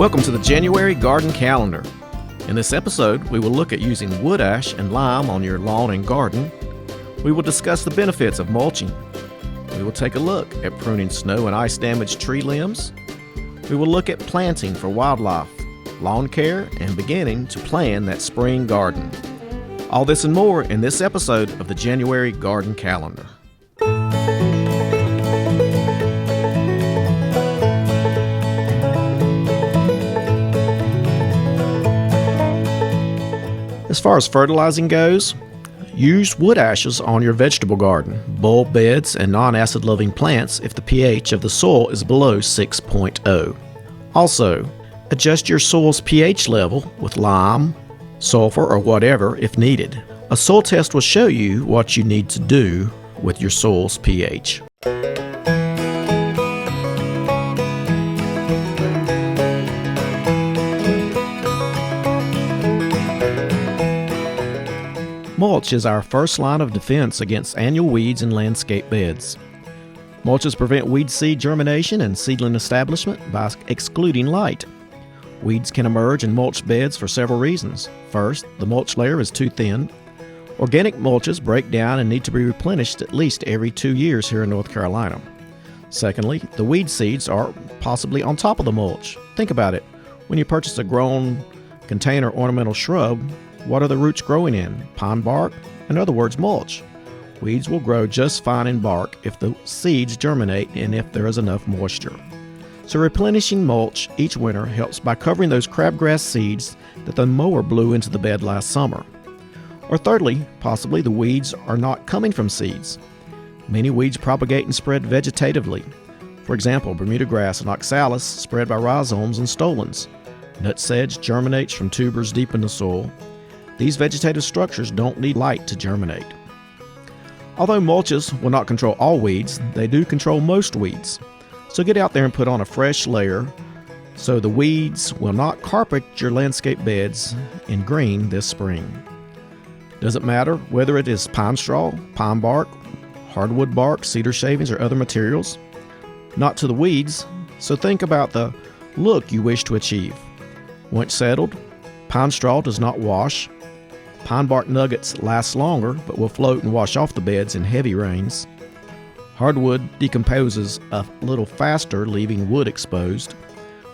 Welcome to the January Garden Calendar. In this episode, we will look at using wood ash and lime on your lawn and garden. We will discuss the benefits of mulching. We will take a look at pruning snow and ice damaged tree limbs. We will look at planting for wildlife, lawn care, and beginning to plan that spring garden. All this and more in this episode of the January Garden Calendar. As far as fertilizing goes, use wood ashes on your vegetable garden, bulb beds, and non-acid loving plants if the pH of the soil is below 6.0. Also, adjust your soil's pH level with lime, sulfur, or whatever if needed. A soil test will show you what you need to do with your soil's pH. Mulch is our first line of defense against annual weeds in landscape beds. Mulches prevent weed seed germination and seedling establishment by excluding light. Weeds can emerge in mulch beds for several reasons. First, the mulch layer is too thin. Organic mulches break down and need to be replenished at least every 2 years here in North Carolina. Secondly, the weed seeds are possibly on top of the mulch. Think about it. When you purchase a grown container ornamental shrub, what are the roots growing in? Pine bark? In other words, mulch. Weeds will grow just fine in bark if the seeds germinate and if there is enough moisture. So replenishing mulch each winter helps by covering those crabgrass seeds that the mower blew into the bed last summer. Or thirdly, possibly the weeds are not coming from seeds. Many weeds propagate and spread vegetatively. For example, Bermuda grass and oxalis spread by rhizomes and stolons. Nutsedge germinates from tubers deep in the soil. These vegetative structures don't need light to germinate. Although mulches will not control all weeds, they do control most weeds. So get out there and put on a fresh layer so the weeds will not carpet your landscape beds in green this spring. Doesn't matter whether it is pine straw, pine bark, hardwood bark, cedar shavings, or other materials. Not to the weeds, so think about the look you wish to achieve. Once settled, pine straw does not wash. Pine bark nuggets last longer but will float and wash off the beds in heavy rains. Hardwood decomposes a little faster, leaving wood exposed,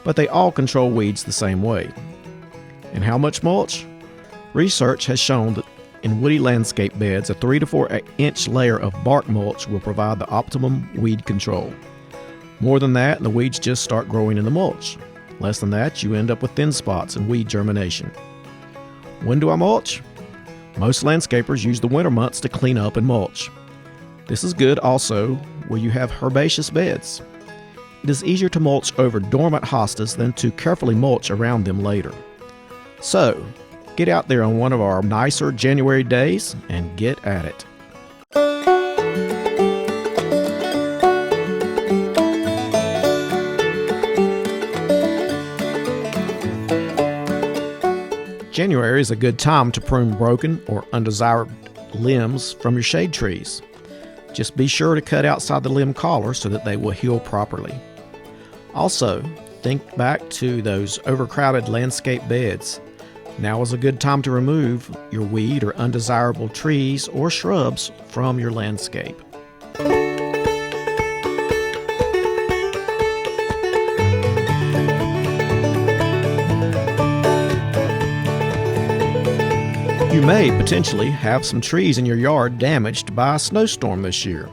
but they all control weeds the same way. And how much mulch? Research has shown that in woody landscape beds, a 3 to 4 inch layer of bark mulch will provide the optimum weed control. More than that, the weeds just start growing in the mulch. Less than that, you end up with thin spots and weed germination. When do I mulch? Most landscapers use the winter months to clean up and mulch. This is good also where you have herbaceous beds. It is easier to mulch over dormant hostas than to carefully mulch around them later. So, get out there on one of our nicer January days and get at it. January is a good time to prune broken or undesired limbs from your shade trees. Just be sure to cut outside the limb collar so that they will heal properly. Also, think back to those overcrowded landscape beds. Now is a good time to remove your weed or undesirable trees or shrubs from your landscape. You may potentially have some trees in your yard damaged by a snowstorm this year.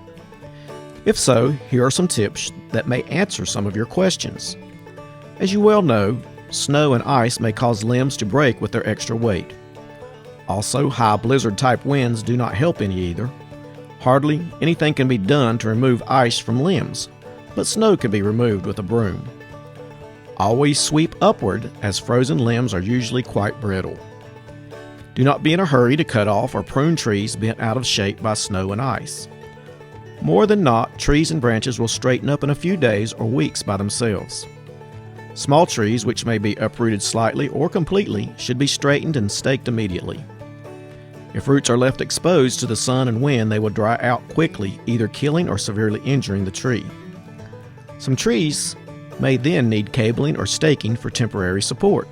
If so, here are some tips that may answer some of your questions. As you well know, snow and ice may cause limbs to break with their extra weight. Also, high blizzard-type winds do not help any either. Hardly anything can be done to remove ice from limbs, but snow can be removed with a broom. Always sweep upward, as frozen limbs are usually quite brittle. Do not be in a hurry to cut off or prune trees bent out of shape by snow and ice. More than not, trees and branches will straighten up in a few days or weeks by themselves. Small trees, which may be uprooted slightly or completely, should be straightened and staked immediately. If roots are left exposed to the sun and wind, they will dry out quickly, either killing or severely injuring the tree. Some trees may then need cabling or staking for temporary support.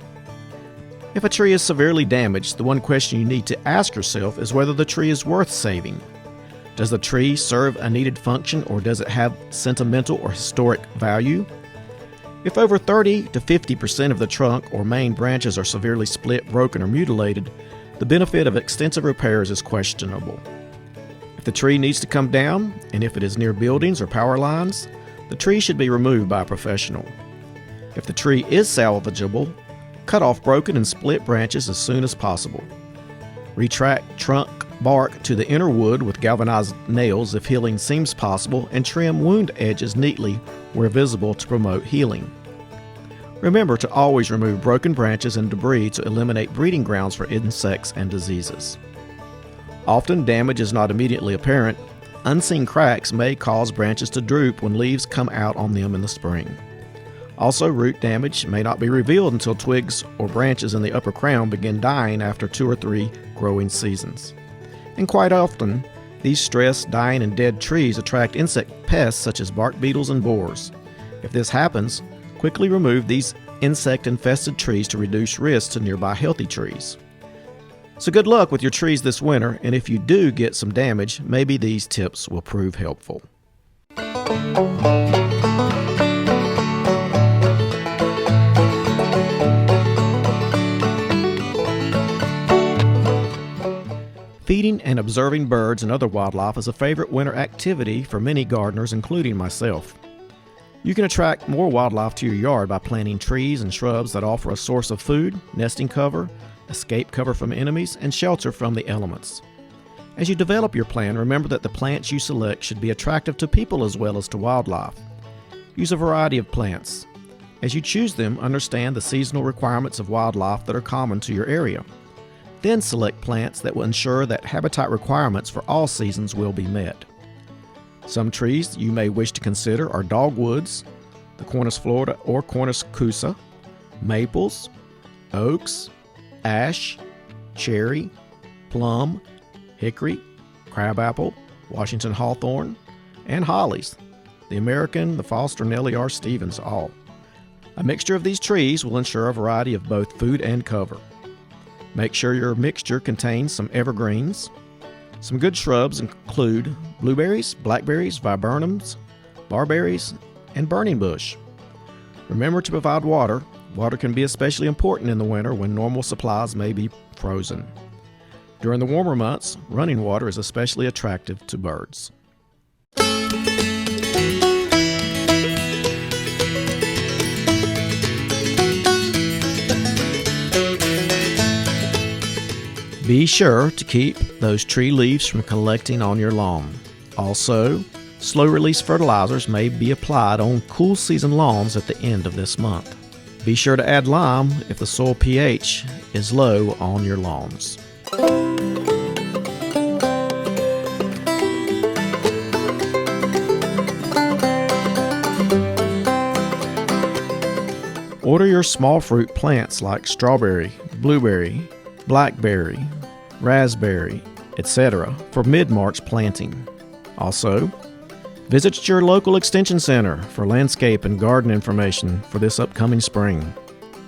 If a tree is severely damaged, the one question you need to ask yourself is whether the tree is worth saving. Does the tree serve a needed function, or does it have sentimental or historic value? If over 30 to 50% of the trunk or main branches are severely split, broken, or mutilated, the benefit of extensive repairs is questionable. If the tree needs to come down, and if it is near buildings or power lines, the tree should be removed by a professional. If the tree is salvageable, cut off broken and split branches as soon as possible. Retract trunk bark to the inner wood with galvanized nails if healing seems possible, and trim wound edges neatly where visible to promote healing. Remember to always remove broken branches and debris to eliminate breeding grounds for insects and diseases. Often damage is not immediately apparent. Unseen cracks may cause branches to droop when leaves come out on them in the spring. Also, root damage may not be revealed until twigs or branches in the upper crown begin dying after 2 or 3 growing seasons. And quite often, these stressed, dying, and dead trees attract insect pests such as bark beetles and borers. If this happens, quickly remove these insect-infested trees to reduce risk to nearby healthy trees. So good luck with your trees this winter, and if you do get some damage, maybe these tips will prove helpful. Feeding and observing birds and other wildlife is a favorite winter activity for many gardeners, including myself. You can attract more wildlife to your yard by planting trees and shrubs that offer a source of food, nesting cover, escape cover from enemies, and shelter from the elements. As you develop your plan, remember that the plants you select should be attractive to people as well as to wildlife. Use a variety of plants. As you choose them, understand the seasonal requirements of wildlife that are common to your area. Then select plants that will ensure that habitat requirements for all seasons will be met. Some trees you may wish to consider are dogwoods, the Cornus florida or Cornus cusa, maples, oaks, ash, cherry, plum, hickory, crabapple, Washington hawthorn, and hollies, the American, the Foster, Nellie R. Stevens, all. A mixture of these trees will ensure a variety of both food and cover. Make sure your mixture contains some evergreens. Some good shrubs include blueberries, blackberries, viburnums, barberries, and burning bush. Remember to provide water. Water can be especially important in the winter when normal supplies may be frozen. During the warmer months, running water is especially attractive to birds. Be sure to keep those tree leaves from collecting on your lawn. Also, slow-release fertilizers may be applied on cool season lawns at the end of this month. Be sure to add lime if the soil pH is low on your lawns. Order your small fruit plants like strawberry, blueberry, blackberry, raspberry, etc. for mid-March planting. Also, visit your local extension center for landscape and garden information for this upcoming spring.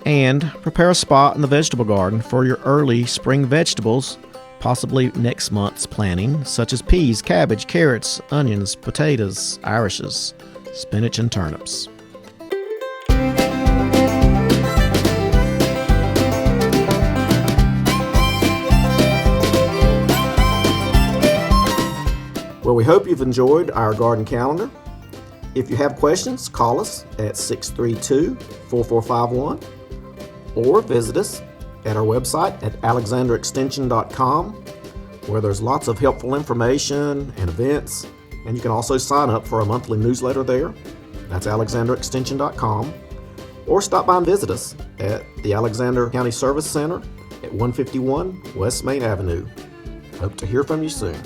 And prepare a spot in the vegetable garden for your early spring vegetables, possibly next month's planting, such as peas, cabbage, carrots, onions, potatoes, irishes, spinach, and turnips. Well, we hope you've enjoyed our garden calendar. If you have questions, call us at 632-4451 or visit us at our website at alexanderextension.com, where there's lots of helpful information and events, and you can also sign up for a monthly newsletter there. That's alexanderextension.com, or stop by and visit us at the Alexander County Service Center at 151 West Main Avenue. Hope to hear from you soon.